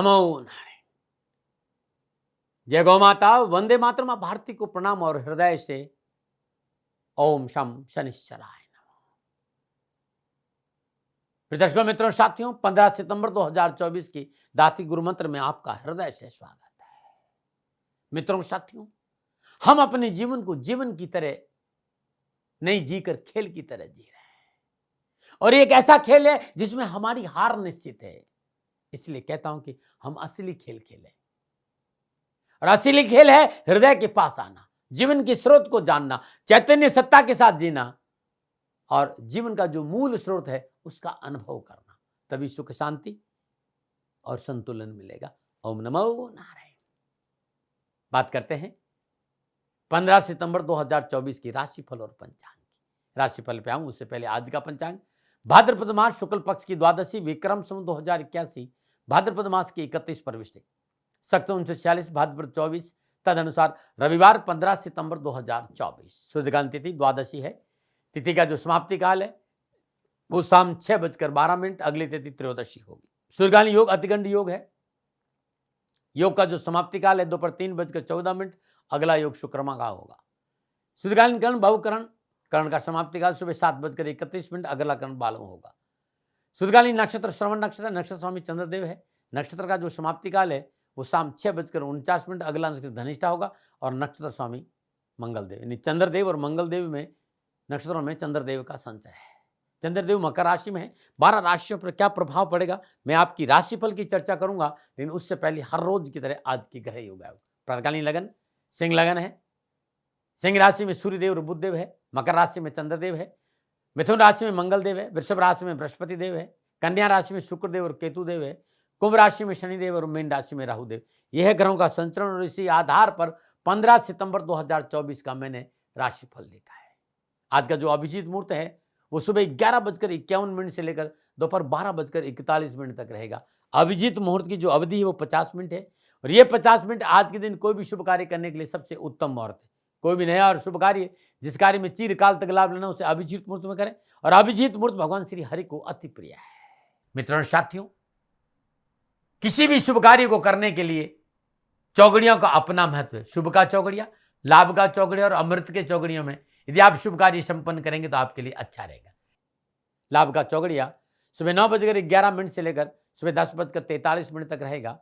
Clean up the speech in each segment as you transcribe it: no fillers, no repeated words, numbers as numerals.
नमो नारायण। जय गौ माता, वंदे मातरम। भारती को प्रणाम और हृदय से ओम शम शनिश्चराय नमः। दर्शकों, मित्रों, साथियों, 15 सितंबर 2024 की दाती गुरु मंत्र में आपका हृदय से स्वागत है। मित्रों, साथियों, हम अपने जीवन को जीवन की तरह नहीं जीकर खेल की तरह जी रहे हैं, और एक ऐसा खेल है जिसमें हमारी हार निश्चित है। इसलिए कहता हूं कि हम असली खेल खेलें, और असली खेल है हृदय के पास आना, जीवन के स्रोत को जानना, चैतन्य सत्ता के साथ जीना, और जीवन का जो मूल स्रोत है उसका अनुभव करना। तभी सुख, शांति और संतुलन मिलेगा। ओम नमो नारायण। बात करते हैं 15 सितंबर 2024 की राशिफल और पंचांग की। राशिफल पे आऊं उससे पहले आज का पंचांग। भाद्रपद मास शुक्ल पक्ष की द्वादशी, विक्रम संवत 2081, भाद्रपद मास की 31 प्रविष्टि, सक्त 1946, भाद्रपद 24, तदनुसार रविवार 15 सितंबर 2024। सूर्यकांत तिथि द्वादशी है। तिथि का जो समाप्ति काल है वो शाम 6:12। अगली तिथि त्रयोदशी होगी। सूर्यकालीन योग अतिगंड योग है। योग का जो समाप्ति काल है दोपहर 3:14। अगला योग शुक्रमा का होगा। सूर्यकालीन कर्ण बहुकरण, कर्ण का समाप्ति काल सुबह 7:31। अगला कर्ण बालव होगा। सूर्यकालीन नक्षत्र श्रवण नक्षत्र, नक्षत्र स्वामी चंद्रदेव है। नक्षत्र का जो समाप्ति काल है वो शाम 6:49। अगला नक्षत्र धनिष्ठा होगा, और नक्षत्र स्वामी मंगलदेव, यानी चंद्रदेव और मंगलदेव में नक्षत्रों में चंद्रदेव का संचय है। चंद्रदेव मकर राशि में है। 12 राशियों पर क्या प्रभाव पड़ेगा मैं आपकी राशिफल की चर्चा करूंगा, लेकिन उससे पहले हर रोज की तरह आज की ग्रह योग है। प्रातःकालीन लगन सिंह लगन है। सिंह राशि में सूर्यदेव और बुधदेव है। मकर राशि में चंद्रदेव है। मिथुन राशि में मंगलदेव है। वृषभ राशि में बृहस्पति देव है। कन्या राशि में शुक्रदेव और केतुदेव है। कुंभ राशि में शनिदेव और मीन राशि में राहुदेव। यह है ग्रहों का संचरण, और इसी आधार पर 15 सितंबर 2024 का मैंने राशिफल लिखा है। आज का जो अभिजीत मुहूर्त है वो सुबह 11:51 से लेकर दोपहर 12:41 तक रहेगा। अभिजीत मुहूर्त की जो अवधि है वो 50 मिनट है, और ये 50 मिनट आज के दिन कोई भी शुभ कार्य करने के लिए सबसे उत्तम मुहूर्त है। कोई भी नया और शुभ कार्य जिस कार्य में चिरकाल तक लाभ लेना उसे अभिजीत मुहूर्त में करें, और अभिजीत मुहूर्त भगवान श्री हरि को अति प्रिय है। मित्रों, साथियों, किसी भी शुभ कार्य को करने के लिए चौगड़ियों का अपना महत्व है। शुभ का चौगड़िया, लाभ का चौगड़िया और अमृत के चौगड़ियों में यदि आप शुभ कार्य संपन्न करेंगे तो आपके लिए अच्छा रहेगा। लाभ का चौगड़िया सुबह 9:11 से लेकर सुबह 10:43 तक रहेगा।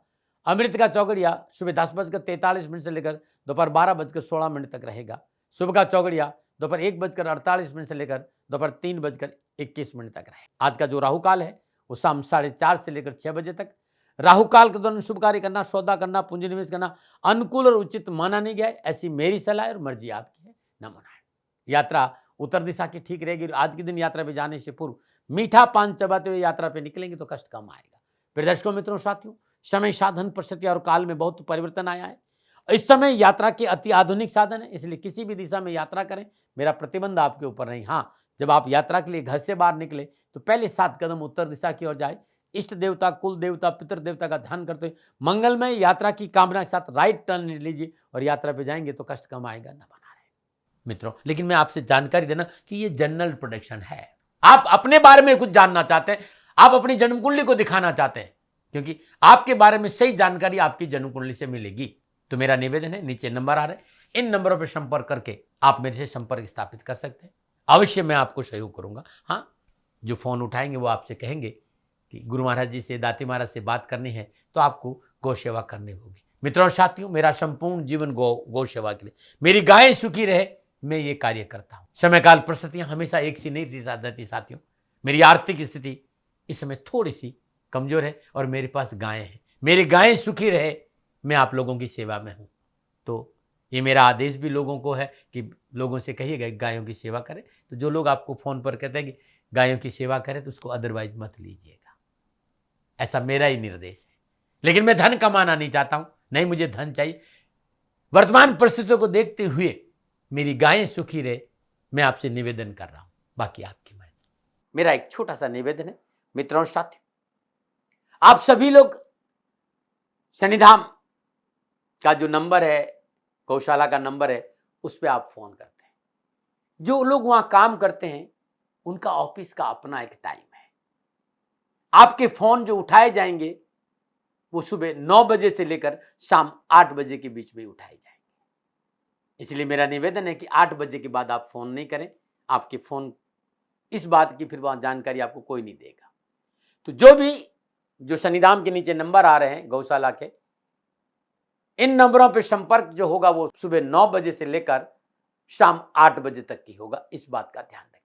अमृत का चौगड़िया सुबह 10:43 से लेकर दोपहर 12:16 तक रहेगा। शुभ का चौगड़िया दोपहर 1:48 से लेकर दोपहर 3:21 तक रहेगा। आज का जो राहु काल है वो शाम 4:30 से लेकर 6 बजे तक। राहु काल के दौरान शुभ कार्य करना, सौदा करना, पूंजी निवेश करना अनुकूल और उचित माना नहीं गया है। ऐसी मेरी सलाह और मर्जी आपकी है। नमो नारायण। यात्रा उत्तर दिशा की ठीक रहेगी। आज के दिन यात्रा पे जाने से पूर्व मीठा पान चबाते हुए यात्रा पे निकलेंगे तो कष्ट कम आएगा। प्रिय दर्शकों, मित्रों, साथियों, समय, साधन, परिस्थिति और काल में बहुत परिवर्तन आया है। इस समय यात्रा के अति आधुनिक साधन है, इसलिए किसी भी दिशा में यात्रा करें, मेरा प्रतिबंध आपके ऊपर नहीं। हाँ, जब आप यात्रा के लिए घर से बाहर निकले तो पहले 7 कदम उत्तर दिशा की ओर जाए। इष्ट देवता, कुल देवता, पितृ देवता का ध्यान करते हुए मंगलमय यात्रा की कामना के साथ राइट टर्न लीजिए, और यात्रा पे जाएंगे तो कष्ट कम आएगा। न बना रहे मित्रों, लेकिन मैं आपसे जानकारी देना कि ये जनरल प्रोडिक्शन है। आप अपने बारे में कुछ जानना चाहते हैं, आप अपनी जन्म कुंडली को दिखाना चाहते हैं, क्योंकि आपके बारे में सही जानकारी आपकी जन्म कुंडली से मिलेगी। तो मेरा निवेदन है, नीचे नंबर आ रहे हैं, इन नंबरों पर संपर्क करके आप मेरे से संपर्क स्थापित कर सकते हैं। अवश्य मैं आपको सहयोग करूंगा। हाँ, जो फोन उठाएंगे वो आपसे कहेंगे कि गुरु महाराज जी से, दाती महाराज से बात करनी है तो आपको गौ सेवा करनी होगी। मित्रों, साथियों, मेरा संपूर्ण जीवन गौ सेवा के लिए, मेरी गायें सुखी रहे, मैं ये कार्य करता हूं। समय काल परिस्थितियां हमेशा एक सी नहीं रहती साथियों। मेरी आर्थिक स्थिति इस समय थोड़ी सी कमजोर है, और मेरे पास गायें हैं। मेरी गायें सुखी रहे, मैं आप लोगों की सेवा में हूं। तो ये मेरा आदेश भी लोगों को है कि लोगों से कहिएगा गायों की सेवा करें। तो जो लोग आपको फोन पर कहते हैं कि गायों की सेवा करें तो उसको अदरवाइज मत लीजिएगा, ऐसा मेरा ही निर्देश है। लेकिन मैं धन कमाना नहीं चाहता हूं, नहीं मुझे धन चाहिए। वर्तमान परिस्थितियों को देखते हुए मेरी गायें सुखी रहे, मैं आपसे निवेदन कर रहा हूं, बाकी आपकी मर्जी। मेरा एक छोटा सा निवेदन है मित्रों, साथियों, आप सभी लोग शनिधाम का जो नंबर है, गौशाला का नंबर है, उस पर आप फोन करते हैं। जो लोग वहां काम करते हैं उनका ऑफिस का अपना एक टाइम है। आपके फोन जो उठाए जाएंगे वो सुबह 9 बजे से लेकर शाम 8 बजे के बीच में उठाए जाएंगे। इसलिए मेरा निवेदन है कि 8 बजे के बाद आप फोन नहीं करें। आपके फोन इस बात की फिर वहां जानकारी आपको कोई नहीं देगा। तो जो शनिधाम के नीचे नंबर आ रहे हैं गौशाला के, इन नंबरों पर संपर्क जो होगा वो सुबह 9 बजे से लेकर शाम 8 बजे तक की होगा। इस बात का ध्यान रखिएगा।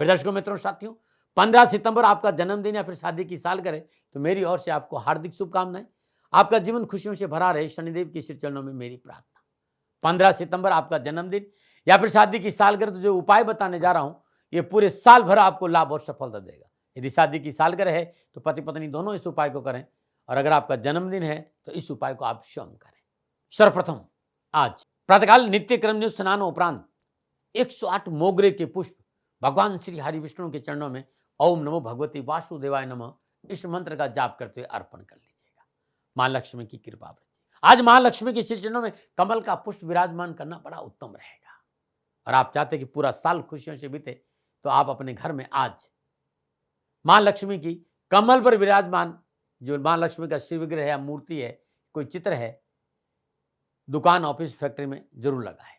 दर्शकों, मित्रों, साथियों, 15 सितंबर आपका जन्मदिन या फिर शादी की सालगिरह है, तो मेरी ओर से आपको हार्दिक शुभकामनाएं। आपका जीवन खुशियों से भरा रहे, शनिदेव के श्री चरणों में मेरी प्रार्थना। 15 सितंबर आपका जन्मदिन या फिर शादी की सालगिरह, तो जो उपाय बताने जा रहा हूं ये पूरे साल भर आपको लाभ और सफलता देगा। यदि शादी की सालगिरह है तो पति पत्नी दोनों इस उपाय को करें, और अगर आपका जन्मदिन है तो इस उपाय को आप स्वयं करें। सर्वप्रथम आज प्रातःकाल नित्य क्रम स्नान उपरांत 108 मोगरे के पुष्प भगवान श्री हरि विष्णु के चरणों में ओम नमो भगवती वासुदेवाय नमः इस मंत्र का जाप करते हुए अर्पण कर लीजिएगा। मां लक्ष्मी की कृपा बढ़े। आज मां लक्ष्मी के श्री चरणों में कमल का पुष्प विराजमान करना बड़ा उत्तम रहेगा। और आप चाहते कि पूरा साल खुशियों से बीते, तो आप अपने घर में आज मां लक्ष्मी की कमल पर विराजमान जो मां लक्ष्मी का शिव विग्रह है या मूर्ति है, कोई चित्र है, दुकान, ऑफिस, फैक्ट्री में जरूर लगाएं।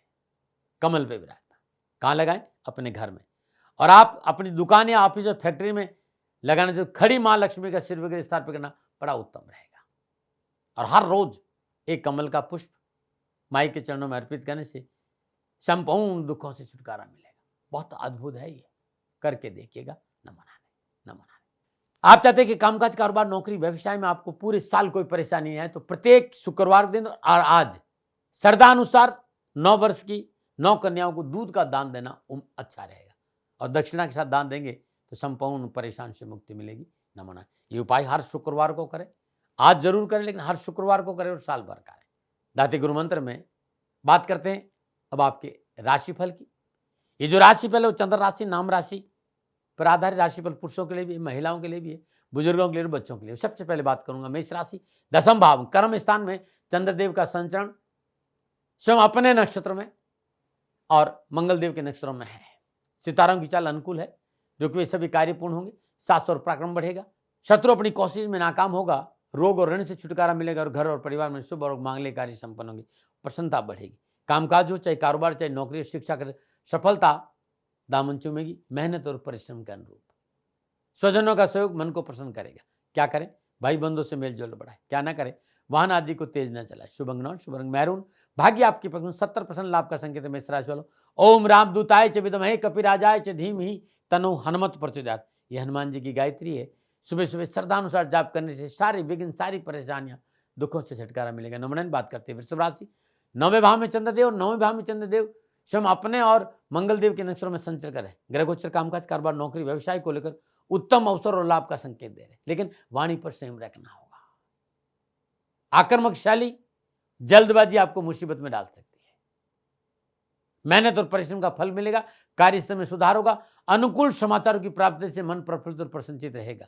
कमल पे विराजमान कहां लगाएं? अपने घर में। और आप अपनी दुकान या ऑफिस और फैक्ट्री में लगाने से खड़ी मां लक्ष्मी का शिव विग्रह स्थापित करना बड़ा उत्तम रहेगा। और हर रोज एक कमल का पुष्प माई के चरणों में अर्पित करने से संपूर्ण दुखों से छुटकारा मिलेगा। बहुत अद्भुत है ये, करके देखिएगा। नमन आने, नमन आने। आप चाहते हैं कि कामकाज, कारोबार, नौकरी, व्यवसाय में आपको पूरे साल कोई परेशानी नहीं आए, तो प्रत्येक शुक्रवार दिन और आज श्रद्धानुसार 9 वर्ष की 9 कन्याओं को दूध का दान देना अच्छा रहेगा। और दक्षिणा के साथ दान देंगे तो संपूर्ण परेशान से मुक्ति मिलेगी। नमन आने। ये उपाय हर शुक्रवार को करें। आज जरूर करें, लेकिन हर शुक्रवार को करें और साल भर करें। दाती गुरु मंत्र में बात करते हैं अब आपके राशिफल की। ये जो राशिफल है वो चंद्र राशि, नाम राशि पर आधारित राशिफल पुरुषों के लिए भी है, महिलाओं के लिए भी है, बुजुर्गों के लिए, बच्चों के लिए। सबसे पहले बात करूंगा मेष राशि। 10वें भाव कर्म स्थान में चंद्रदेव का संचरण स्वयं अपने नक्षत्र में और मंगलदेव के नक्षत्रों में है। सितारों की चाल अनुकूल है, रुके सभी कार्य पूर्ण होंगे। साहस और पराक्रम बढ़ेगा। शत्रु अपनी कोशिश में नाकाम होगा। रोग और ऋण से छुटकारा मिलेगा और घर और परिवार में शुभ और मांगलिक कार्य संपन्न होंगे। प्रसन्नता बढ़ेगी। कामकाज हो, चाहे कारोबार, चाहे नौकरी, शिक्षा कर, सफलता दामन चूमेगी मेहनत और परिश्रम के अनुरूप। स्वजनों का सहयोग मन को प्रसन्न करेगा। क्या करें? भाई बंधुओं से मेल जोल बढ़ाए। क्या ना करें? वाहन आदि को तेज न चलाए। शुभ अंग नौ, शुभ रंग मैरून। भाग्य आपके पक्ष में। 70% लाभ का संकेत है मेष राशि वालों। ओम राम दूताय च विद्महे कपिराजाय च धीमहि तन्नो हनुमत प्रचोदयात्। ये हनुमान जी की गायत्री है। सुबह सुबह श्रद्धानुसार जाप करने से सारे विघ्न, सारी परेशानियां, दुखों से छुटकारा मिलेगा। नमन बात करते हैं वृषभ राशि। 9वें भाव में चंद्रदेव और 9वें भाव में चंद्रदेव स्वयं अपने और मंगलदेव के नक्षत्रों में संचर करें। ग्रह गोचर, कामकाज, कारोबार, नौकरी, व्यवसाय को लेकर उत्तम अवसर और लाभ का संकेत दे रहे, लेकिन वाणी पर संयम रखना होगा। आक्रामक शैली, जल्दबाजी आपको मुसीबत में डाल सकती है। मेहनत और परिश्रम का फल मिलेगा। कार्यस्थल में सुधार होगा। अनुकूल समाचारों की प्राप्ति से मन प्रफुल्लित और प्रसन्नचित रहेगा।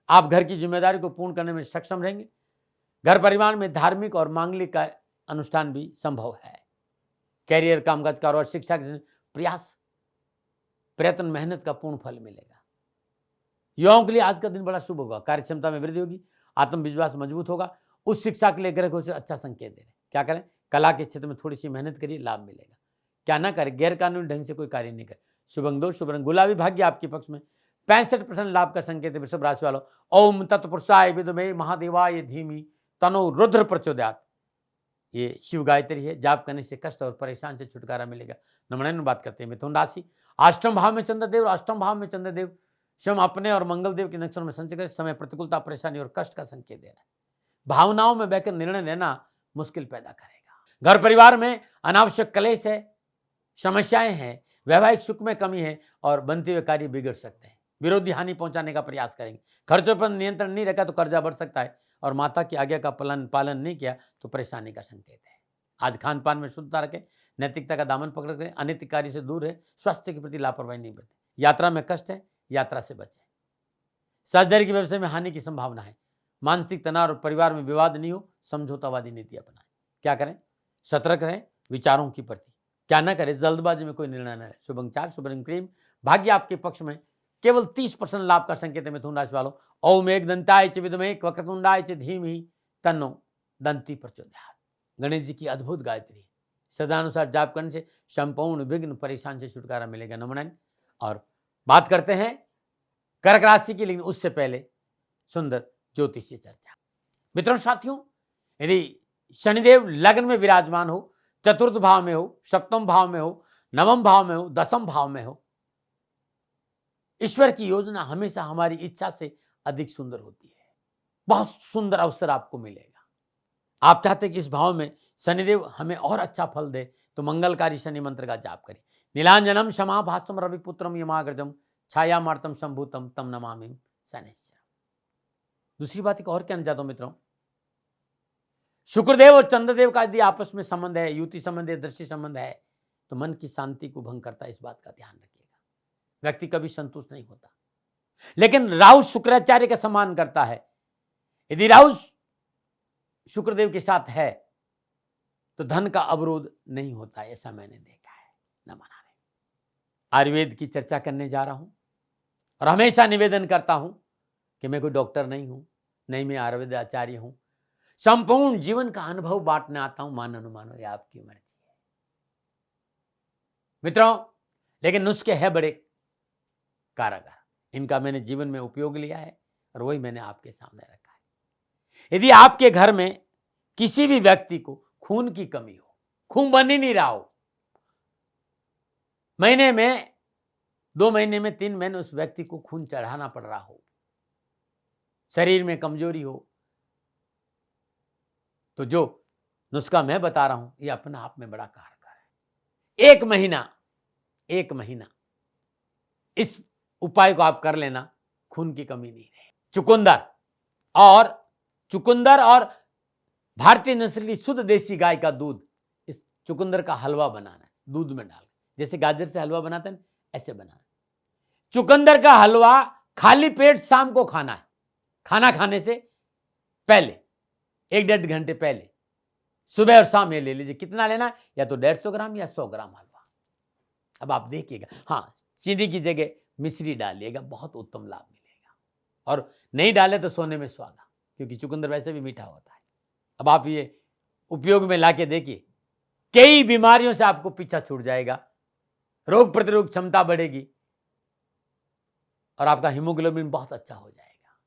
आप घर की जिम्मेदारी को पूर्ण करने में सक्षम रहेंगे। घर परिवार में धार्मिक और मांगलिक का अनुष्ठान भी संभव है। कैरियर, कामकाज, कारोबार, शिक्षा के प्रयास, प्रयत्न, मेहनत का पूर्ण फल मिलेगा। युवाओं के लिए आज का दिन बड़ा शुभ होगा। कार्य क्षमता में वृद्धि होगी। आत्मविश्वास मजबूत होगा। उस शिक्षा के लिए ग्रह गोचर अच्छा संकेत दे रहे। क्या करें? कला के क्षेत्र में थोड़ी सी मेहनत करिए, लाभ मिलेगा। क्या ना करें? गैर कानूनी ढंग से कोई कार्य नहीं करें। शुभ अंग दो, शुभ रंग गुलाबी। भाग्य आपके पक्ष में। 65% लाभ का संकेत है वृषभ राशि वालों। ओम तत्पुरुषाय विद्महे महादेवाय धीमहि तन्नो रुद्र प्रचोदयात्। ये शिव गायत्री है। जाप करने से कष्ट और परेशान से छुटकारा मिलेगा। नमन बात करते हैं मिथुन राशि। 8वें भाव में चंद्रदेव और 8वें भाव में चंद्रदेव स्वयं अपने और मंगलदेव के नक्षत्र में संचय कर समय प्रतिकूलता, परेशानी और कष्ट का संकेत दे रहा है। भावनाओं में बहकर निर्णय लेना मुश्किल पैदा करेगा। घर परिवार में अनावश्यक कलेश है, समस्याएं हैं, वैवाहिक सुख में कमी है और बनते हुए कार्य बिगड़ सकते हैं। विरोधी हानि पहुंचाने का प्रयास करेंगे। खर्चों पर नियंत्रण नहीं रखा तो कर्जा बढ़ सकता है और माता की आज्ञा का पालन नहीं किया तो परेशानी का संकेत है। आज खान पान में शुद्धता रखें। नैतिकता का दामन पकड़ करें। अनैतिक कार्य से दूर है। स्वास्थ्य के प्रति लापरवाही नहीं बरतें। यात्रा में कष्ट है, यात्रा से बचें। साझेदारी के व्यवसाय में हानि की संभावना है। मानसिक तनाव और परिवार में विवाद नहीं हो, समझौतावादी नीति अपनाएं। क्या करें? सतर्क रहें विचारों की प्रति। क्या ना करें? जल्दबाजी में कोई निर्णय न लें। शुभ अंग 4, शुभ रंग क्रीम। भाग्य आपके पक्ष में। केवल 30% लाभ का संकेत है मिथुन राशि वालों। ओम एक दंताय च विद्महे वक्रतुंडाय च धीमहि तन्नो दंती प्रचोदयात्। गणेश जी की अद्भुत गायत्री, सदानुसार जाप करने से संपूर्ण विघ्न परेशान से छुटकारा मिलेगा। नमन। और बात करते हैं कर्क राशि की, लेकिन उससे पहले सुंदर ज्योतिषीय चर्चा। मित्रों साथियों, यदि शनिदेव लग्न में विराजमान हो, चतुर्थ भाव में हो, सप्तम भाव में हो, नवम भाव में हो, दसम भाव में हो, ईश्वर की योजना हमेशा हमारी इच्छा से अधिक सुंदर होती है। बहुत सुंदर अवसर आपको मिलेगा। आप चाहते हैं कि इस भाव में शनिदेव हमें और अच्छा फल दे, तो मंगलकारी शनि मंत्र का जाप करें। नीलांजनम क्षमा भास्वम रविपुत्रम यमाग्रजम छाया मार्तम संभूतम तम नमामि शनैश्चरम। दूसरी बात एक और कहना चाहता हूं मित्रों, शुक्रदेव और चंद्रदेव का यदि आपस में संबंध है, युति संबंध है, दृष्टि संबंध है, तो मन की शांति को भंग करता है। इस बात का ध्यान रखिएगा। व्यक्ति कभी संतुष्ट नहीं होता। लेकिन राहु शुक्राचार्य का सम्मान करता है। यदि राहु शुक्रदेव के साथ है तो धन का अवरोध नहीं होता, ऐसा मैंने देखा है। न मनाने। आयुर्वेद की चर्चा करने जा रहा हूं और हमेशा निवेदन करता हूं कि मैं कोई डॉक्टर नहीं हूं, नहीं मैं आयुर्वेद आचार्य हूं। संपूर्ण जीवन का अनुभव बांटने आता हूं। मान अनुमानो ये आपकी मर्जी है मित्रों, लेकिन नुस्खे है बड़े कारगर। इनका मैंने जीवन में उपयोग लिया है और वही मैंने आपके सामने रखा है। यदि आपके घर में किसी भी व्यक्ति को खून की कमी हो, खून बन ही नहीं रहा हो, महीने में 2 महीने में 3 महीने उस व्यक्ति को खून चढ़ाना पड़ रहा हो, शरीर में कमजोरी हो, तो जो नुस्खा मैं बता रहा हूं ये अपने आप में बड़ा कारगर है। 1 महीना इस उपाय को आप कर लेना, खून की कमी नहीं रहे। चुकंदर और भारतीय नस्ल की शुद्ध देसी गाय का दूध, इस चुकंदर का हलवा बनाना है दूध में डाल, जैसे गाजर से हलवा बनाते हैं ऐसे बनाना। चुकंदर का हलवा खाली पेट शाम को खाना है, खाना खाने से पहले 1-1.5 घंटे पहले, सुबह और शाम ये ले लीजिए। कितना लेना है, या तो 150 ग्राम या 100 ग्राम हलवा। अब आप देखिएगा, हाँ चीनी की जगह मिश्री डालिएगा, बहुत उत्तम लाभ मिलेगा। और नहीं डाले तो सोने में सुहागा, क्योंकि चुकंदर वैसे भी मीठा होता है। अब आप ये उपयोग में लाके देखिए, कई बीमारियों से आपको पीछा छूट जाएगा, रोग प्रतिरोधक क्षमता बढ़ेगी और आपका हीमोग्लोबिन बहुत अच्छा हो जाएगा।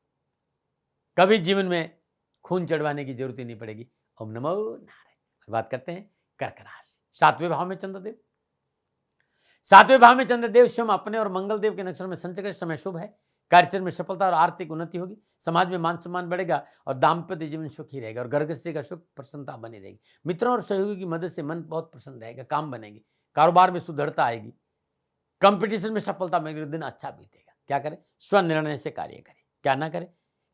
कभी जीवन में खून चढ़वाने की जरूरत ही नहीं पड़ेगी। ओम नमो नारायण। बात करते हैं कर्क राशि। 7वें भाव में चंद्रदेव, 7वें भाव में चंद्रदेव स्वयं अपने और मंगल देव के नक्षत्र में संचरण के समय शुभ है। कार्यक्षेत्र में सफलता और आर्थिक उन्नति होगी। समाज में मान सम्मान बढ़ेगा और दाम्पत्य जीवन सुखी रहेगा और घर गृहस्थी का सुख प्रसन्नता बनी रहेगी। मित्रों और सहयोगी की मदद से मन बहुत प्रसन्न रहेगा, काम बनेंगे, कारोबार में सुदृढ़ता आएगी, कंपटीशन में सफलता मिलेगी, दिन अच्छा बीतेगा। क्या करें, स्वनिर्णय से कार्य करें, क्या ना करें,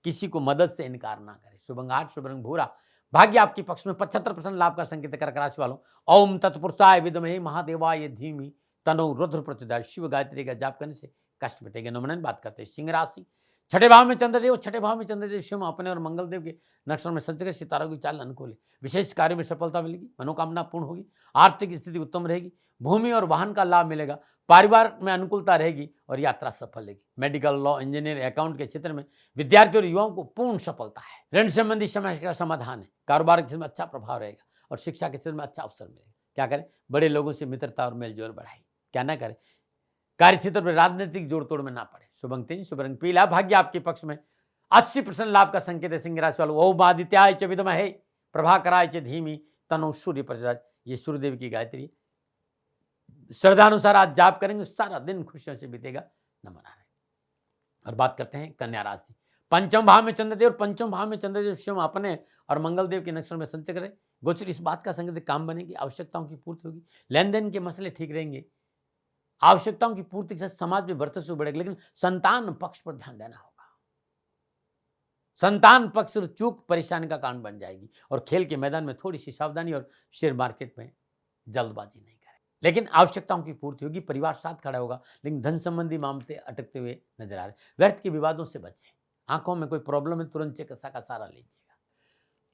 किसी को मदद से इनकार ना करें। शुभ अंग 8, शुभ रंग भूरा, भाग्य आपके पक्ष में। 75% लाभ का संकेत कर्क राशि वालों। ओम तत्पुरुषाय विद्महे महादेवाय धीमहि तनो रुद्र प्रचोदयात्। शिव गायत्री का जाप करने से कष्ट मिटेगा। नमन। बात करते हैं सिंह राशि। 6ठे भाव में चंद्रदेव, 6ठे भाव में चंद्रदेव स्वयं अपने और मंगल देव के नक्षत्र में संचरण, सितारों की चाल अनुकूल है। विशेष कार्य में सफलता मिलेगी, मनोकामना पूर्ण होगी, आर्थिक स्थिति उत्तम रहेगी, भूमि और वाहन का लाभ मिलेगा, परिवार में अनुकूलता रहेगी और यात्रा सफल रहेगी। मेडिकल, लॉ, इंजीनियर, अकाउंट के क्षेत्र में विद्यार्थियों और युवाओं को पूर्ण सफलता है। ऋण संबंधी समस्या का समाधान है। कारोबार के क्षेत्र में अच्छा प्रभाव रहेगा और शिक्षा के क्षेत्र में अच्छा अवसर मिलेगा। क्या करें, बड़े लोगों से मित्रता और मेलजोल बढ़ाई। क्या ना करें, कार्य क्षेत्र में राजनीतिक जोड़ तोड़ में ना पड़े। शुभ अंक 3, शुभ रंग पीला, भाग्य आपके पक्ष में। 80% लाभ का संकेत है सिंह राशि वालों। ओम आदित्याय च विद्महे प्रभाकराय च धीमहि तन्नो सूर्य प्रचोदयात्। ये सूर्यदेव की गायत्री, श्रद्धानुसार आज जाप करेंगे, सारा दिन खुशियों से बीतेगा। नमन नारायण। और बात करते हैं कन्या राशि। 5वें भाव में चंद्रदेव और 5वें भाव में चंद्रदेव स्वयं अपने और मंगल देव के नक्षत्र में संचरण करें। गोचर इस बात का संकेत, काम बनेगी, आवश्यकताओं की पूर्ति होगी, लेन देन के मसले ठीक रहेंगे, आवश्यकताओं की पूर्ति के साथ समाज में वर्चस्व बढ़ेगा। लेकिन संतान पक्ष पर ध्यान देना होगा। संतान पक्ष चूक परेशानी का कारण बन जाएगी और खेल के मैदान में थोड़ी सी सावधानी और शेयर मार्केट में जल्दबाजी नहीं करें, लेकिन आवश्यकताओं की पूर्ति होगी। परिवार साथ खड़ा होगा, लेकिन धन संबंधी मामले अटकते हुए नजर आ रहे। व्यर्थ के विवादों से बचें। आंखों में कोई प्रॉब्लम है, तुरंत चिकित्सा का सहारा लीजिएगा।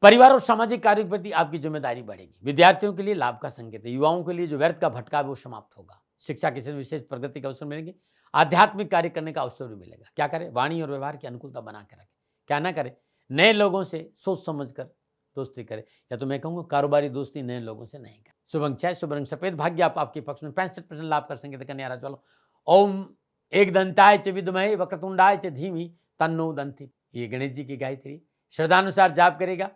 परिवार और सामाजिक कार्य के प्रति आपकी जिम्मेदारी बढ़ेगी। विद्यार्थियों के लिए लाभ का संकेत है। युवाओं के लिए जो व्यर्थ का भटकाव वो समाप्त होगा। शिक्षा के क्षेत्र में विशेष प्रगति के अवसर मिलेंगे। आध्यात्मिक कार्य करने का अवसर भी मिलेगा। क्या करें? वाणी और व्यवहार की अनुकूलता बना के रखें। क्या ना करें? नए लोगों से सोच समझ कर दोस्ती करें, या तो मैं कहूँगा कारोबारी दोस्ती नए लोगों से नहीं करें। शुभ अंक 6, शुभ रंग सफेद, भाग्य आप आपके पक्ष में 65% लाभ कर संकेत कन्या राशि वालों। ओम एकदंताय च विद्महे वक्रतुंडाय च धीमहि तन्नो दंति। ये गणेश जी की गायत्री श्रद्धानुसार जाप करेगा,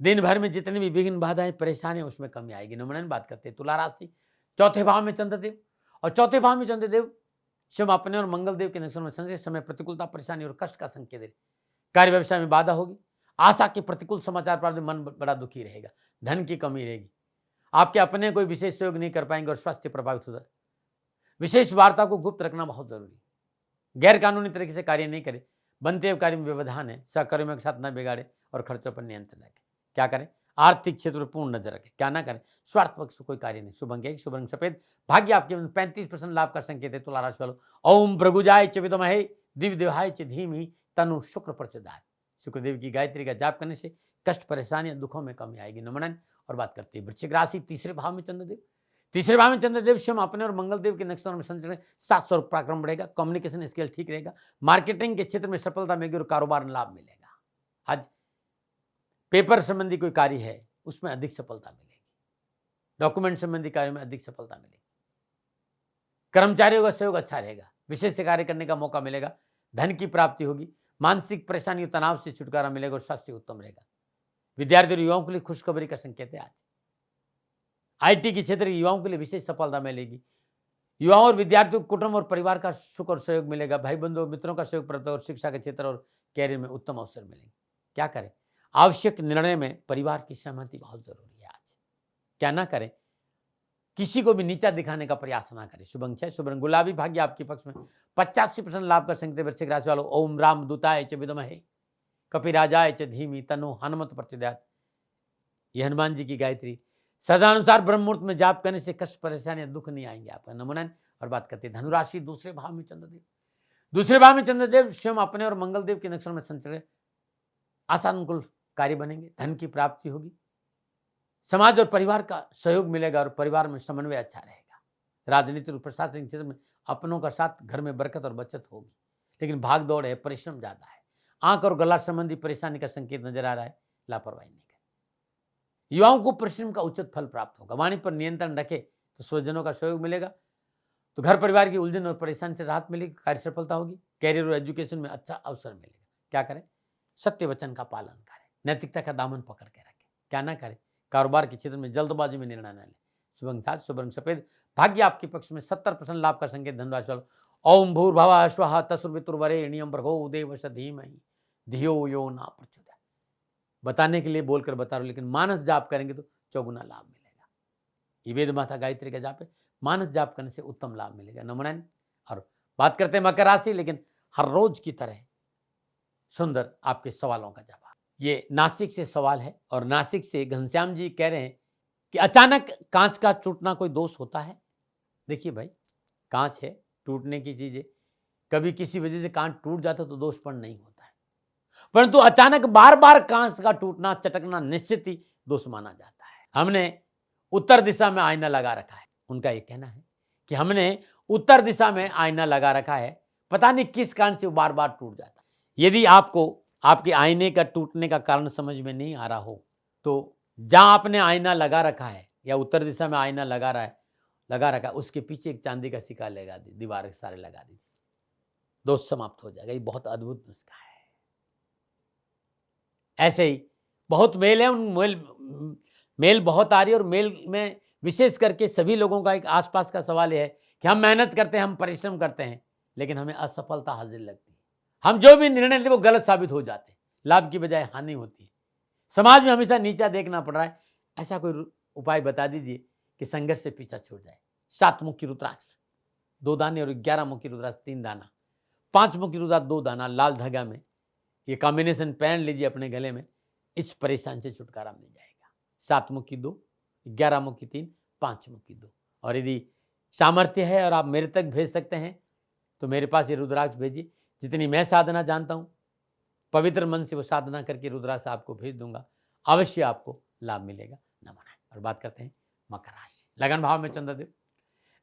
दिन भर में जितनी भी विघ्न बाधाएं परेशानी उसमें कमी आएगी। नमन बात करते हैं तुला राशि, चौथे भाव में चंद्रदेव, और चौथे भाव में चंद्रदेव शिव अपने और मंगल देव के नक्षत्र में संजय समय प्रतिकूलता परेशानी और कष्ट का संकेत दे। कार्य व्यवसाय में बाधा होगी, आशा के प्रतिकूल समाचार प्राप्त, मन बड़ा दुखी रहेगा, धन की कमी रहेगी, आपके अपने कोई विशेष सहयोग नहीं कर पाएंगे और स्वास्थ्य प्रभावित होगा। विशेष वार्ता को गुप्त रखना बहुत जरूरी। गैर कानूनी तरीके से कार्य नहीं करें, बनते हुए कार्य में व्यवधान है, सहकर्मियों के साथ न बिगाड़े और खर्चों पर नियंत्रण रखें। क्या करें? आर्थिक क्षेत्र पर पूर्ण नजर रखें। क्या ना करें? स्वार्थ पक्ष कोई कार्य नहीं। शुभ अंक 1, शुभ रंग सफेद, भाग्य आपके 35% लाभ का संकेत है। तुला राशि वालों, ओम भृगुजाय च विद्महे दिव्यदेहाय च धीमहि तन्नो शुक्र प्रचोदयात्। शुक्रदेव की गायत्री का जाप करने से कष्ट परेशानियां दुखों में कमी आएगी। नमन। और बात करते हैं वृश्चिक राशि, तीसरे भाव में चंद्रदेव, तीसरे भाव में चंद्रदेव शिव अपने और मंगल देव के नक्षत्र में संचरण, 700 पराक्रम बढ़ेगा, कम्युनिकेशन स्किल ठीक रहेगा, मार्केटिंग के क्षेत्र में सफलता मिलेगी और कारोबार में लाभ मिलेगा। आज पेपर संबंधी कोई कार्य है उसमें अधिक सफलता मिलेगी, डॉक्यूमेंट संबंधी कार्य में अधिक सफलता मिलेगी, कर्मचारियों का सहयोग अच्छा रहेगा, विशेष कार्य करने का मौका मिलेगा, धन की प्राप्ति होगी, मानसिक परेशानी और तनाव से छुटकारा मिलेगा और स्वास्थ्य उत्तम रहेगा। विद्यार्थी और युवाओं के लिए खुशखबरी का संकेत है। आज आईटी के क्षेत्र के युवाओं के लिए विशेष सफलता मिलेगी, युवाओं और विद्यार्थियों को कुटुंब और परिवार का सुख और सहयोग मिलेगा, भाई बंधु मित्रों का सहयोग प्राप्त और शिक्षा के क्षेत्र और कैरियर में उत्तम अवसर मिलेंगे। क्या करें? आवश्यक निर्णय में परिवार की सहमति बहुत जरूरी है। आज क्या ना करें? किसी को भी नीचा दिखाने का प्रयास ना करें। शुभ अंक 6, शुभ रंग गुलाबी, भाग्य आपके पक्ष में 85% लाभ का संकेत। वृश्चिक राशि वालों, ओम राम दूताय च विद्महे कपिराजाय च धीमहि तन्नो हनुमत प्रचोदयात्। यह हनुमान जी की गायत्री सदानुसार ब्रह्म मुहूर्त में जाप करने से कष्ट परेशानियां दुख नहीं आएंगे आपका। नमन। और बात करते हैं धनुराशि, दूसरे भाव में चंद्रदेव, दूसरे भाव में चंद्रदेव शिव अपने और मंगल देव के नक्षत्र में संचरण, आशानुकूल कार्य बनेंगे, धन की प्राप्ति होगी, समाज और परिवार का सहयोग मिलेगा और परिवार में समन्वय अच्छा रहेगा। राजनीति और प्रशासनिक क्षेत्र में अपनों का साथ, घर में बरकत और बचत होगी, लेकिन भाग दौड़ है, परिश्रम ज्यादा है, आंख और गला संबंधी परेशानी का संकेत नजर आ रहा है, लापरवाही नहीं करें। युवाओं को परिश्रम का उचित फल प्राप्त होगा, वाणी पर नियंत्रण रखे तो स्वजनों का सहयोग मिलेगा, तो घर परिवार की उलझन और परेशानी से राहत मिलेगी, कार्य सफलता होगी, कैरियर और एजुकेशन में अच्छा अवसर मिलेगा। क्या करें? सत्य वचन का पालन करें, नैतिकता का दामन पकड़ के रखें। क्या ना करें? कारोबार के क्षेत्र में जल्दबाजी में निर्णय न लें। शुभ अंक 7, शुभ रंग सफेद, भाग्य आपके पक्ष में 70% लाभ का संकेत। धनराशि वालों, ओम भूर्भुवः स्वः तत्सवितुर्वरेण्यं भर्गो देवस्य धीमहि धियो यो न प्रचोदयात्। बताने के लिए बोलकर बता रहा हूं, लेकिन मानस जाप करेंगे तो चौगुना लाभ मिलेगा। ये वेद माता गायत्री का जाप है, मानस जाप करने से उत्तम लाभ मिलेगा। नमन। और बात करते हैं मकर राशि, लेकिन हर रोज की तरह सुंदर आपके सवालों का जवाब। ये नासिक से सवाल है और नासिक से घनश्याम जी कह रहे हैं कि अचानक कांच का टूटना कोई दोष होता है? देखिए भाई, कांच है, टूटने की चीज है, कभी किसी वजह से कांच टूट जाता तो दोषपूर्ण नहीं होता है, परंतु अचानक बार बार कांच का टूटना, चटकना निश्चित ही दोष माना जाता है। हमने उत्तर दिशा में आईना लगा रखा है, उनका ये कहना है कि हमने उत्तर दिशा में आईना लगा रखा है, पता नहीं किस कारण से वो बार बार टूट जाता है। यदि आपको आपके आईने का टूटने का कारण समझ में नहीं आ रहा हो, तो जहां आपने आईना लगा रखा है या उत्तर दिशा में आईना लगा रखा है, उसके पीछे एक चांदी का सिक्का लगा दी, दीवार के सारे लगा दीजिए, दोष समाप्त हो जाएगा। ये बहुत अद्भुत नुस्खा है। ऐसे ही बहुत मेल है, उन मेल बहुत आ रही है, और मेल में विशेष करके सभी लोगों का एक आसपास का सवाल यह है कि हम मेहनत करते हैं, हम परिश्रम करते हैं, लेकिन हमें असफलता हाजिर लगती है। हम जो भी निर्णय लेते वो गलत साबित हो जाते हैं, लाभ की बजाय हानि होती है, समाज में हमेशा नीचा देखना पड़ रहा है। ऐसा कोई उपाय बता दीजिए कि संघर्ष से पीछा छूट जाए। 7 मुखी रुद्राक्ष 2 दाने और 11 मुखी रुद्राक्ष 3 दाना, 5 मुखी रुद्राक्ष 2 दाना लाल धागा में, ये कॉम्बिनेशन पहन लीजिए अपने गले में, इस परेशान से छुटकारा मिल जाएगा। 7 मुखी 2, 11 मुखी 3, 5 मुखी 2। और यदि सामर्थ्य है और आप मेरे तक भेज सकते हैं तो मेरे पास ये रुद्राक्ष भेजिए। जितनी मैं साधना जानता हूं, पवित्र मन से वो साधना करके रुद्राक्ष आपको भेज दूंगा, अवश्य आपको लाभ मिलेगा। नमन। और बात करते हैं मकर राशि, लगन भाव में चंद्रदेव,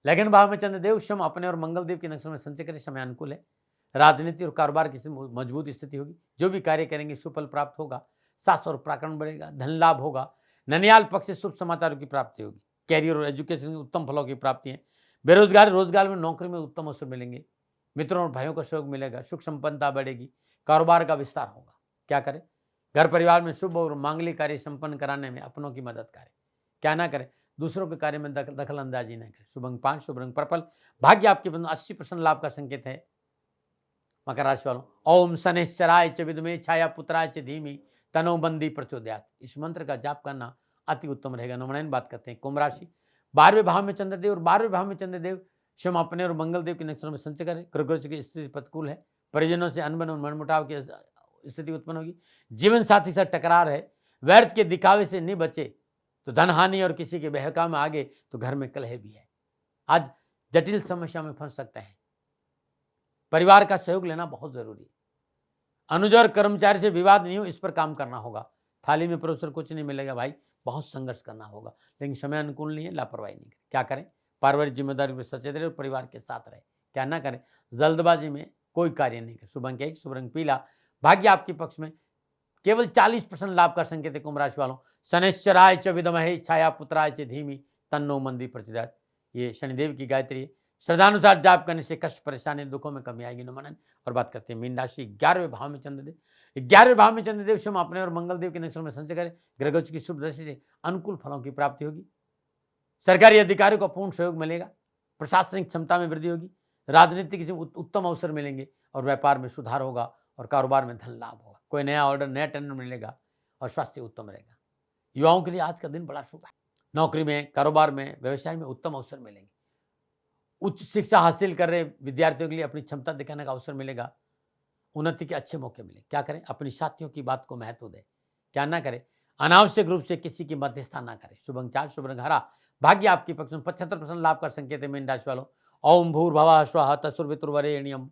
लगन भाव में चंद्रदेव शम अपने और मंगल देव के नक्षत्र में संचय करें, समय अनुकूल है। राजनीति और कारोबार की मजबूत स्थिति होगी। जो भी कार्य करेंगे सुफल प्राप्त होगा। साहस और पराक्रम बढ़ेगा। धन लाभ होगा। ननियाल पक्ष से शुभ समाचारों की प्राप्ति होगी। कैरियर और एजुकेशन में उत्तम फलों की प्राप्ति है। बेरोजगार रोजगार में नौकरी में उत्तम अवसर मिलेंगे। मित्रों और भाइयों का सहयोग मिलेगा। सुख संपन्नता बढ़ेगी। कारोबार का विस्तार होगा। क्या करें? घर परिवार में शुभ और मांगलिक कार्य संपन्न कराने में अपनों की मदद करें। क्या ना करें? दूसरों के कार्य में दखल अंदाजी न करें। शुभ अंक 5, शुभ रंग पर्पल। भाग्य आपके 80% लाभ का संकेत है। मकर राशि वालों, ओम शनैश्चराय च विद्महे छाया पुत्राय च धीमहि तनो बंदी प्रचोदयात्, इस मंत्र का जाप करना अति उत्तम रहेगा। नंबर 9 बात करते हैं कुंभ राशि। 12वें भाव में चंद्रदेव और 12वें भाव में चंद्रदेव स्वयं अपने और मंगल देव के नक्षत्रों में संचय करें। ग्रह की स्थिति प्रतिकूल है। परिजनों से अनबन और मनमुटाव की स्थिति उत्पन्न होगी। जीवन साथी से टकरार है। व्यर्थ के दिखावे से नहीं बचे तो धन हानि और किसी के बहकाव में आगे तो घर में कलह भी है। आज जटिल समस्या में फंस सकते हैं। परिवार का सहयोग लेना बहुत जरूरी है। अनुज और कर्मचारी से विवाद नहीं हो, इस पर काम करना होगा। थाली में परोसकर कुछ नहीं मिलेगा भाई, बहुत संघर्ष करना होगा। लेकिन समय अनुकूल नहीं है, लापरवाही नहीं करें। क्या करें? पारिवारिक जिम्मेदारी पर सचेत रहे और परिवार के साथ रहे। क्या ना करें? जल्दबाजी में कोई कार्य नहीं करें। शुभ अंक 1, शुभ रंग पीला। भाग्य आपके पक्ष में केवल 40% लाभ का संकेत है। कुंभ राशि वालों, शनैश्चराय च विद्महे छाया पुत्राय च धीमहि तन्नो मंदी प्रचोदयात्, ये शनिदेव की गायत्री है। श्रद्धानुसार जाप करने से कष्ट परेशानी दुखों में कमी आएगी। नमन। और बात करते हैं मीन राशि। 11वें भाव में चंद्रदेव। 11वें भाव में चंद्रदेव स्वयं अपने और मंगल देव के नक्षत्र में संचय करें। ग्रह की शुभ दृष्टि से अनुकूल फलों की प्राप्ति होगी। सरकारी अधिकारियों को पूर्ण सहयोग मिलेगा। प्रशासनिक क्षमता में वृद्धि होगी। राजनीतिक उत्तम अवसर मिलेंगे और व्यापार में सुधार होगा और कारोबार में धन लाभ होगा। कोई नया ऑर्डर, नया टेंडर मिलेगा और स्वास्थ्य उत्तम रहेगा। युवाओं के लिए आज का दिन बड़ा शुभ है। नौकरी में, कारोबार में, व्यवसाय में उत्तम अवसर मिलेंगे। उच्च शिक्षा हासिल कर रहे विद्यार्थियों के लिए अपनी क्षमता दिखाने का अवसर मिलेगा। उन्नति के अच्छे मौके मिले। क्या करें? अपनी साथियों की बात को महत्व दें। क्या ना करें? अनावश्यक रूप से किसी की मध्यस्थता ना करें। शुभ अंक 4, शुभ रंग हरा। भाग्य आपकी पक्ष में 75% लाभ का संकेत है। मीन राशि वालों, ओम भूर्भुवः स्वः तत्सवितुर्वरेण्यं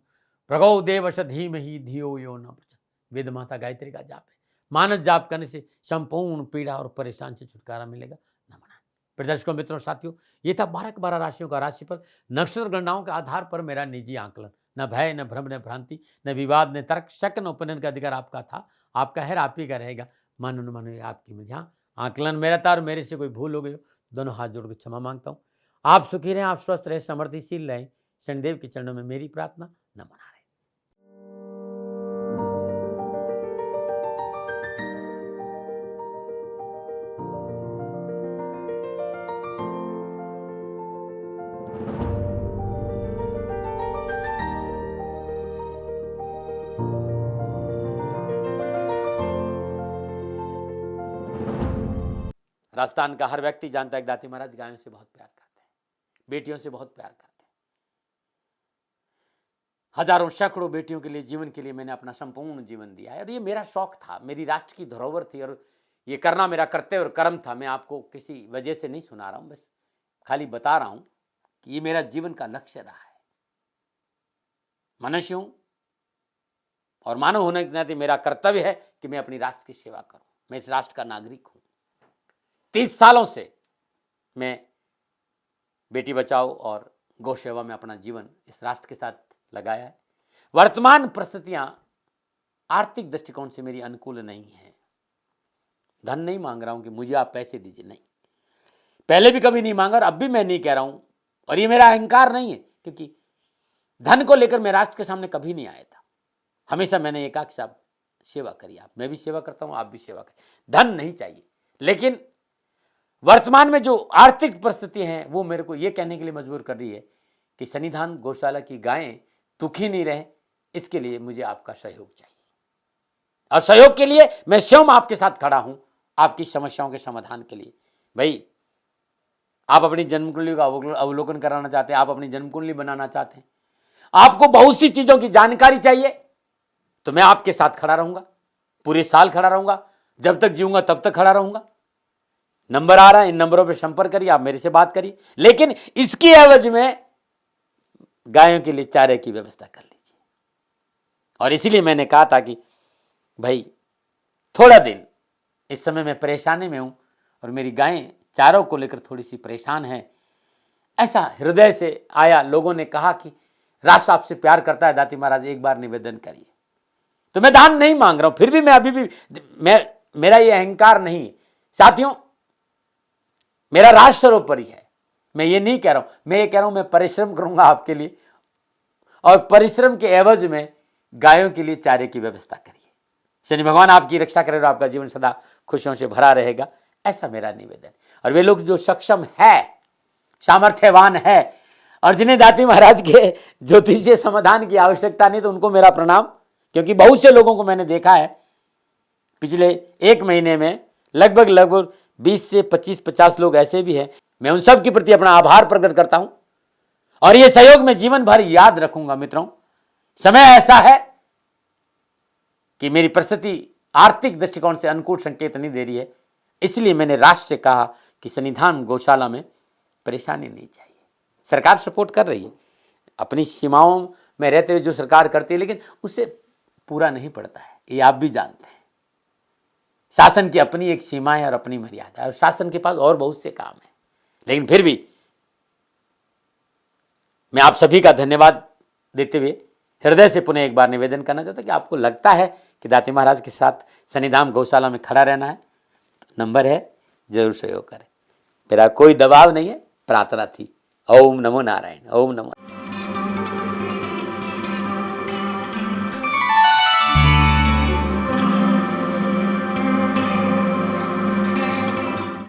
भर्गो देवस्य धीमहि धियो यो न प्रचोदयात्, वेद माता गायत्री का जाप है। मानस जाप करने से संपूर्ण पीड़ा और परेशान से छुटकारा मिलेगा। नमन। प्रदर्शकों, मित्रों, साथियों, ये था 12 राशियों का राशिफल। नक्षत्र गणनाओं के आधार पर मेरा निजी आंकलन। न भय, न भ्रम, न भ्रांति, न विवाद, न तर्क, शक, न उपनयन का अधिकार आपका था, आपका है, आप ही का रहेगा। मानो न मानो ये आपकी मर्जी। हाँ, आंकलन मेरा था और मेरे से कोई भूल हो गई हो, दोनों हाथ जोड़कर क्षमा मांगता हूँ। आप सुखी रहें, आप स्वस्थ रहें, समृद्धिशील रहें। शनिदेव के चरणों में मेरी प्रार्थना। नमन। राजस्थान का हर व्यक्ति जानता है कि दाती महाराज गायों से बहुत प्यार करते हैं, बेटियों से बहुत प्यार करते हैं। हजारों सैकड़ों बेटियों के लिए, जीवन के लिए मैंने अपना संपूर्ण जीवन दिया है और ये मेरा शौक था, मेरी राष्ट्र की धरोहर थी और ये करना मेरा कर्तव्य और कर्म था। मैं आपको किसी वजह से नहीं सुना रहा हूं, बस खाली बता रहा हूं कि ये मेरा जीवन का लक्ष्य रहा है। मनुष्य हूं और मानव होने के नाते मेरा कर्तव्य है कि मैं अपनी राष्ट्र की सेवा करूं। मैं इस राष्ट्र का नागरिक हूं। 30 सालों से मैं बेटी बचाओ और गौ सेवा में अपना जीवन इस राष्ट्र के साथ लगाया है। वर्तमान परिस्थितियां आर्थिक दृष्टिकोण से मेरी अनुकूल नहीं है। धन नहीं मांग रहा हूं कि मुझे आप पैसे दीजिए, नहीं, पहले भी कभी नहीं मांगा और अब भी मैं नहीं कह रहा हूं। और ये मेरा अहंकार नहीं है, क्योंकि धन को लेकर मैं राष्ट्र के सामने कभी नहीं आया था। हमेशा मैंने एक आख साहब सेवा करी। आप, मैं भी सेवा करता हूं, आप भी सेवा करें। धन नहीं चाहिए, लेकिन वर्तमान में जो आर्थिक परिस्थिति है वो मेरे को ये कहने के लिए मजबूर कर रही है कि सन्निधान गौशाला की गायें दुखी नहीं रहे, इसके लिए मुझे आपका सहयोग चाहिए। और सहयोग के लिए मैं स्वयं आपके साथ खड़ा हूं, आपकी समस्याओं के समाधान के लिए। भाई, आप अपनी जन्म कुंडली का अवलोकन कराना चाहते हैं, आप अपनी जन्म कुंडली बनाना चाहते हैं, आपको बहुत सी चीजों की जानकारी चाहिए, तो मैं आपके साथ खड़ा रहूंगा, पूरे साल खड़ा रहूंगा, जब तक जीऊंगा तब तक खड़ा रहूंगा। नंबर आ रहा है, इन नंबरों पर संपर्क करिए, आप मेरे से बात करिए, लेकिन इसकी एवज में गायों के लिए चारे की व्यवस्था कर लीजिए। और इसीलिए मैंने कहा था कि भाई थोड़ा दिन, इस समय मैं परेशानी में हूं और मेरी गायें चारों को लेकर थोड़ी सी परेशान हैं। ऐसा हृदय से आया। लोगों ने कहा कि राष्ट्र आपसे प्यार करता है दाती महाराज, एक बार निवेदन करिए। तो मैं दान नहीं मांग रहा हूं, फिर भी मैं अभी भी मेरा ये अहंकार नहीं साथियों, मेरा राष्ट्र सर्वोपरि है। मैं ये नहीं कह रहा हूं, मैं ये कह रहा हूं मैं परिश्रम करूंगा आपके लिए, और परिश्रम के एवज में गायों के लिए चारे की व्यवस्था करिए। शनि भगवान आपकी रक्षा करे और आपका जीवन सदा खुशियों से भरा रहेगा, ऐसा मेरा निवेदन। और वे लोग जो सक्षम है, सामर्थ्यवान है, और जिन्हें दाती महाराज के ज्योतिषीय समाधान की आवश्यकता नहीं, तो उनको मेरा प्रणाम। क्योंकि बहुत से लोगों को मैंने देखा है पिछले एक महीने में, लगभग 20 से 25-50 लोग ऐसे भी हैं। मैं उन सब के प्रति अपना आभार प्रकट करता हूं, और ये सहयोग मैं जीवन भर याद रखूंगा। मित्रों, समय ऐसा है कि मेरी परिस्थिति आर्थिक दृष्टिकोण से अनुकूल संकेत नहीं दे रही है, इसलिए मैंने राष्ट्र से कहा कि सन्निधान गौशाला में परेशानी नहीं चाहिए। सरकार सपोर्ट कर रही है, अपनी सीमाओं में रहते हुए जो सरकार करती है, लेकिन उससे पूरा नहीं पड़ता है, ये आप भी जानते हैं। शासन की अपनी एक सीमा है और अपनी मर्यादा है, और शासन के पास और बहुत से काम है। लेकिन फिर भी मैं आप सभी का धन्यवाद देते हुए हृदय से पुनः एक बार निवेदन करना चाहता हूं कि आपको लगता है कि दाती महाराज के साथ सन्निधान गौशाला में खड़ा रहना है, तो नंबर है, जरूर सहयोग करें। मेरा कोई दबाव नहीं है, प्रार्थना थी। ओम नमो नारायण, ओम नमो।